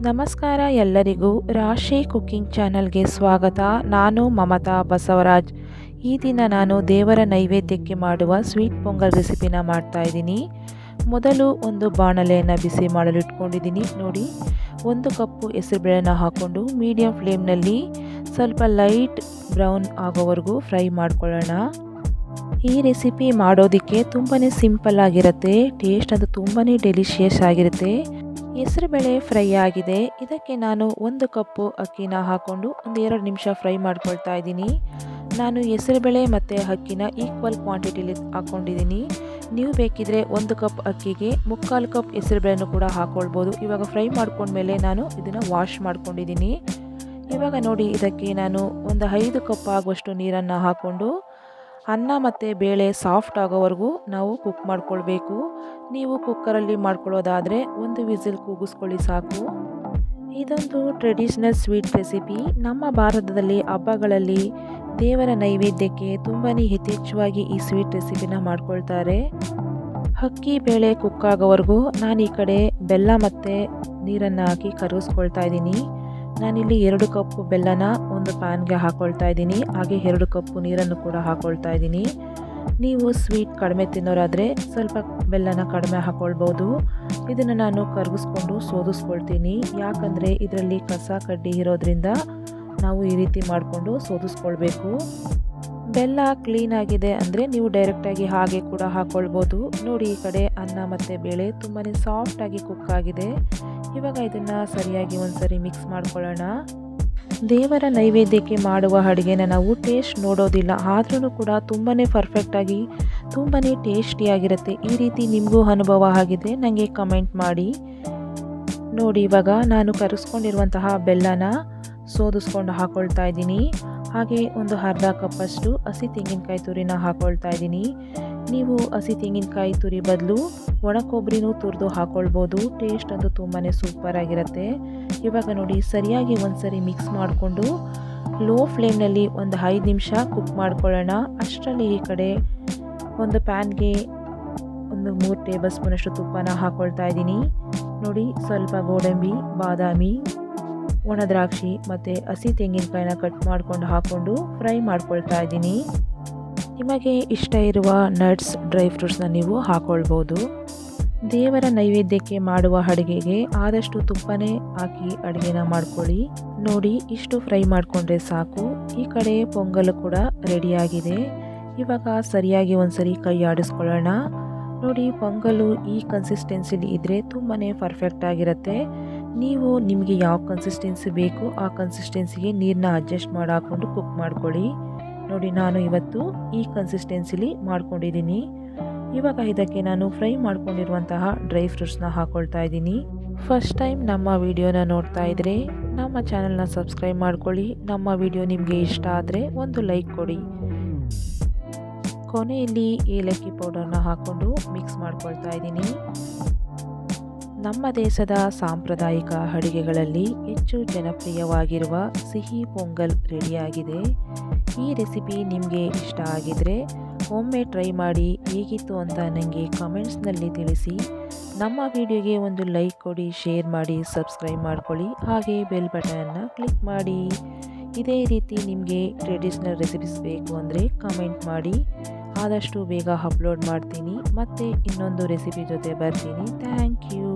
ನಮಸ್ಕಾರ ಎಲ್ಲರಿಗೂ ರಾಶಿ ಕುಕ್ಕಿಂಗ್ ಚಾನಲ್ಗೆ ಸ್ವಾಗತ. ನಾನು ಮಮತಾ ಬಸವರಾಜ್. ಈ ದಿನ ನಾನು ದೇವರ ನೈವೇದ್ಯಕ್ಕೆ ಮಾಡುವ ಸ್ವೀಟ್ ಪೊಂಗಲ್ ರೆಸಿಪಿನ ಮಾಡ್ತಾ ಇದ್ದೀನಿ. ಮೊದಲು ಒಂದು ಬಾಣಲೆಯನ್ನು ಬಿಸಿ ಮಾಡಲು ಇಟ್ಕೊಂಡಿದ್ದೀನಿ. ನೋಡಿ, 1 ಕಪ್ಪು ಹೆಸರುಬೇಳೆನ ಹಾಕ್ಕೊಂಡು ಮೀಡಿಯಂ ಫ್ಲೇಮ್ನಲ್ಲಿ ಸ್ವಲ್ಪ ಲೈಟ್ ಬ್ರೌನ್ ಆಗೋವರೆಗೂ ಫ್ರೈ ಮಾಡ್ಕೊಳ್ಳೋಣ. ಈ ರೆಸಿಪಿ ಮಾಡೋದಕ್ಕೆ ತುಂಬಾ ಸಿಂಪಲ್ ಆಗಿರುತ್ತೆ. ಟೇಸ್ಟ್ ಅದು ತುಂಬಾ ಡೆಲಿಷಿಯಸ್ ಆಗಿರುತ್ತೆ. ಹೆಸರುಬೇಳೆ ಫ್ರೈ ಆಗಿದೆ. ಇದಕ್ಕೆ ನಾನು 1 ಕಪ್ಪು ಅಕ್ಕಿನ ಹಾಕ್ಕೊಂಡು ಒಂದು 2 ನಿಮಿಷ ಫ್ರೈ ಮಾಡ್ಕೊಳ್ತಾ ಇದ್ದೀನಿ. ನಾನು ಹೆಸರುಬೇಳೆ ಮತ್ತು ಅಕ್ಕಿನ ಈಕ್ವಲ್ ಕ್ವಾಂಟಿಟಿಲಿ ಹಾಕ್ಕೊಂಡಿದ್ದೀನಿ. ನೀವು ಬೇಕಿದ್ರೆ 1 ಕಪ್ ಅಕ್ಕಿಗೆ 3/4 ಕಪ್ ಹೆಸರುಬೇಳೆನೂ ಕೂಡ ಹಾಕ್ಕೊಳ್ಬೋದು. ಇವಾಗ ಫ್ರೈ ಮಾಡ್ಕೊಂಡ್ಮೇಲೆ ನಾನು ಇದನ್ನು ವಾಶ್ ಮಾಡ್ಕೊಂಡಿದ್ದೀನಿ. ಇವಾಗ ನೋಡಿ, ಇದಕ್ಕೆ ನಾನು ಒಂದು 5 ಕಪ್ ಆಗುವಷ್ಟು ನೀರನ್ನು ಹಾಕ್ಕೊಂಡು ಅನ್ನ ಮತ್ತು ಬೇಳೆ ಸಾಫ್ಟ್ ಆಗೋವರೆಗೂ ನಾವು ಕುಕ್ ಮಾಡ್ಕೊಳ್ಬೇಕು. ನೀವು ಕುಕ್ಕರಲ್ಲಿ ಮಾಡ್ಕೊಳ್ಳೋದಾದರೆ 1 ವಿಸಿಲ್ ಕೂಗಿಸ್ಕೊಳ್ಳಿ ಸಾಕು. ಇದೊಂದು ಟ್ರೆಡಿಷ್ನಲ್ ಸ್ವೀಟ್ ರೆಸಿಪಿ. ನಮ್ಮ ಭಾರತದಲ್ಲಿ ಹಬ್ಬಗಳಲ್ಲಿ ದೇವರ ನೈವೇದ್ಯಕ್ಕೆ ತುಂಬಾ ಯಥೇಚ್ಛವಾಗಿ ಈ ಸ್ವೀಟ್ ರೆಸಿಪಿನ ಮಾಡ್ಕೊಳ್ತಾರೆ. ಅಕ್ಕಿ ಬೇಳೆ ಕುಕ್ ಆಗೋವರೆಗೂ ನಾನು ಈ ಕಡೆ ಬೆಲ್ಲ ಮತ್ತು ನೀರನ್ನು ಹಾಕಿ ಕರಗಿಸ್ಕೊಳ್ತಾ ಇದ್ದೀನಿ. ನಾನಿಲ್ಲಿ 2 ಕಪ್ಪು ಬೆಲ್ಲನ ಒಂದು ಪ್ಯಾನ್ಗೆ ಹಾಕ್ಕೊಳ್ತಾ ಇದ್ದೀನಿ. ಹಾಗೆ 2 ಕಪ್ಪು ನೀರನ್ನು ಕೂಡ ಹಾಕ್ಕೊಳ್ತಾ ಇದ್ದೀನಿ. ನೀವು ಸ್ವೀಟ್ ಕಡಿಮೆ ತಿನ್ನೋರಾದರೆ ಸ್ವಲ್ಪ ಬೆಲ್ಲನ ಕಡಿಮೆ ಹಾಕ್ಕೊಳ್ಬೋದು. ಇದನ್ನು ನಾನು ಕರಗಿಸ್ಕೊಂಡು ಸೋದಿಸ್ಕೊಳ್ತೀನಿ. ಯಾಕಂದರೆ ಇದರಲ್ಲಿ ಕಸ ಕಡ್ಡಿ ಇರೋದ್ರಿಂದ ನಾವು ಈ ರೀತಿ ಮಾಡಿಕೊಂಡು ಸೋದಿಸ್ಕೊಳ್ಬೇಕು. ಬೆಲ್ಲ ಕ್ಲೀನ್ ಆಗಿದೆ ಅಂದರೆ ನೀವು ಡೈರೆಕ್ಟಾಗಿ ಹಾಗೆ ಕೂಡ ಹಾಕ್ಕೊಳ್ಬೋದು. ನೋಡಿ, ಈ ಕಡೆ ಅನ್ನ ಮತ್ತು ಬೇಳೆ ತುಂಬಾ ಸಾಫ್ಟಾಗಿ ಕುಕ್ ಆಗಿದೆ. ಇವಾಗ ಇದನ್ನು ಸರಿಯಾಗಿ ಒಂದ್ಸರಿ ಮಿಕ್ಸ್ ಮಾಡ್ಕೊಳ್ಳೋಣ. ದೇವರ ನೈವೇದ್ಯಕ್ಕೆ ಮಾಡುವ ಅಡುಗೆನ ನಾವು ಟೇಸ್ಟ್ ನೋಡೋದಿಲ್ಲ, ಆದ್ರೂ ಕೂಡ ತುಂಬಾ ಪರ್ಫೆಕ್ಟಾಗಿ ತುಂಬಾ ಟೇಸ್ಟಿಯಾಗಿರುತ್ತೆ. ಈ ರೀತಿ ನಿಮಗೂ ಅನುಭವ ಆಗಿದ್ರೆ ನನಗೆ ಕಮೆಂಟ್ ಮಾಡಿ. ನೋಡಿ, ಇವಾಗ ನಾನು ಕರಗಿಸ್ಕೊಂಡಿರುವಂತಹ ಬೆಲ್ಲನ ಸೋದಿಸ್ಕೊಂಡು ಹಾಕ್ಕೊಳ್ತಾ ಇದ್ದೀನಿ. ಹಾಗೆ ಒಂದು ಅರ್ಧ ಕಪ್ಪಷ್ಟು ಹಸಿ ತೆಂಗಿನಕಾಯಿ ತುರಿನ ಹಾಕ್ಕೊಳ್ತಾ ಇದ್ದೀನಿ. ನೀವು ಹಸಿ ತೆಂಗಿನಕಾಯಿ ತುರಿ ಬದಲು ಒಣ ಕೊಬ್ಬರಿನೂ ತುರಿದು ಹಾಕ್ಕೊಳ್ಬೋದು. ಟೇಸ್ಟ್ ಅಂತೂ ತುಂಬಾ ಸೂಪರಾಗಿರುತ್ತೆ. ಇವಾಗ ನೋಡಿ, ಸರಿಯಾಗಿ ಒಂದ್ಸರಿ ಮಿಕ್ಸ್ ಮಾಡಿಕೊಂಡು ಲೋ ಫ್ಲೇಮ್ನಲ್ಲಿ ಒಂದು 5 ನಿಮಿಷ ಕುಕ್ ಮಾಡ್ಕೊಳ್ಳೋಣ. ಅಷ್ಟರಲ್ಲಿ ಈ ಕಡೆ ಒಂದು ಪ್ಯಾನ್ಗೆ ಒಂದು 3 ಟೇಬಲ್ ಸ್ಪೂನಷ್ಟು ತುಪ್ಪನ ಹಾಕ್ಕೊಳ್ತಾ ಇದ್ದೀನಿ. ನೋಡಿ, ಸ್ವಲ್ಪ ಗೋಡಂಬಿ, ಬಾದಾಮಿ, ಒಣ ದ್ರಾಕ್ಷಿ ಮತ್ತು ಹಸಿ ತೆಂಗಿನಕಾಯಿನ ಕಟ್ ಮಾಡ್ಕೊಂಡು ಹಾಕ್ಕೊಂಡು ಫ್ರೈ ಮಾಡ್ಕೊಳ್ತಾ ಇದ್ದೀನಿ. ನಿಮಗೆ ಇಷ್ಟ ಇರುವ ನಟ್ಸ್, ಡ್ರೈ ಫ್ರೂಟ್ಸ್ನ ನೀವು ಹಾಕ್ಕೊಳ್ಬೋದು. ದೇವರ ನೈವೇದ್ಯಕ್ಕೆ ಮಾಡುವ ಅಡುಗೆಗೆ ಆದಷ್ಟು ತುಪ್ಪನೇ ಹಾಕಿ ಅಡುಗೆನ ಮಾಡ್ಕೊಳ್ಳಿ. ನೋಡಿ, ಇಷ್ಟು ಫ್ರೈ ಮಾಡಿಕೊಂಡ್ರೆ ಸಾಕು. ಈ ಕಡೆ ಪೊಂಗಲ್ ಕೂಡ ರೆಡಿಯಾಗಿದೆ. ಇವಾಗ ಸರಿಯಾಗಿ ಒಂದ್ಸರಿ ಕೈ ಆಡಿಸ್ಕೊಳ್ಳೋಣ. ನೋಡಿ, ಪೊಂಗಲು ಈ ಕನ್ಸಿಸ್ಟೆನ್ಸಿಲಿ ಇದ್ದರೆ ತುಂಬಾ ಪರ್ಫೆಕ್ಟ್ ಆಗಿರುತ್ತೆ. ನೀವು ನಿಮಗೆ ಯಾವ ಕನ್ಸಿಸ್ಟೆನ್ಸಿ ಬೇಕು ಆ ಕನ್ಸಿಸ್ಟೆನ್ಸಿಗೆ ನೀರನ್ನ ಅಡ್ಜಸ್ಟ್ ಮಾಡಿ ಹಾಕ್ಕೊಂಡು ಕುಕ್ ಮಾಡ್ಕೊಳ್ಳಿ. ನೋಡಿ, ನಾನು ಇವತ್ತು ಈ ಕನ್ಸಿಸ್ಟೆನ್ಸಿಲಿ ಮಾಡ್ಕೊಂಡಿದ್ದೀನಿ. ಇವಾಗ ಇದಕ್ಕೆ ನಾನು ಫ್ರೈ ಮಾಡ್ಕೊಂಡಿರುವಂತಹ ಡ್ರೈ ಫ್ರೂಟ್ಸ್ನ ಹಾಕ್ಕೊಳ್ತಾ ಇದ್ದೀನಿ. ಫಸ್ಟ್ ಟೈಮ್ ನಮ್ಮ ವಿಡಿಯೋನ ನೋಡ್ತಾ ಇದ್ದರೆ ನಮ್ಮ ಚಾನಲ್ನ ಸಬ್ಸ್ಕ್ರೈಬ್ ಮಾಡ್ಕೊಳ್ಳಿ. ನಮ್ಮ ವಿಡಿಯೋ ನಿಮಗೆ ಇಷ್ಟ ಆದರೆ ಒಂದು ಲೈಕ್ ಕೊಡಿ. ಕೊನೆಯಲ್ಲಿ ಏಲಕ್ಕಿ ಪೌಡರ್ನ ಹಾಕ್ಕೊಂಡು ಮಿಕ್ಸ್ ಮಾಡ್ಕೊಳ್ತಾ ಇದ್ದೀನಿ. ನಮ್ಮ ದೇಶದ ಸಾಂಪ್ರದಾಯಿಕ ಅಡುಗೆಗಳಲ್ಲಿ ಹೆಚ್ಚು ಜನಪ್ರಿಯವಾಗಿರುವ ಸಿಹಿ ಪೊಂಗಲ್ ರೆಡಿಯಾಗಿದೆ. ಈ ರೆಸಿಪಿ ನಿಮಗೆ ಇಷ್ಟ ಆಗಿದರೆ ಒಮ್ಮೆ ಟ್ರೈ ಮಾಡಿ ಹೇಗಿತ್ತು ಅಂತ ನನಗೆ ಕಮೆಂಟ್ಸ್ನಲ್ಲಿ ತಿಳಿಸಿ. ನಮ್ಮ ವಿಡಿಯೋಗೆ ಒಂದು ಲೈಕ್ ಕೊಡಿ, ಶೇರ್ ಮಾಡಿ, ಸಬ್ಸ್ಕ್ರೈಬ್ ಮಾಡ್ಕೊಳ್ಳಿ. ಹಾಗೆ ಬೆಲ್ ಬಟನನ್ನು ಕ್ಲಿಕ್ ಮಾಡಿ. ಇದೇ ರೀತಿ ನಿಮಗೆ ಟ್ರೆಡಿಷ್ನಲ್ ರೆಸಿಪೀಸ್ ಬೇಕು ಅಂದರೆ ಕಮೆಂಟ್ ಮಾಡಿ. ಆದಷ್ಟು ಬೇಗ ಅಪ್ಲೋಡ್ ಮಾಡ್ತೀನಿ. ಮತ್ತೆ ಇನ್ನೊಂದು ರೆಸಿಪಿ ಜೊತೆ ಬರ್ತೀನಿ. Thank you.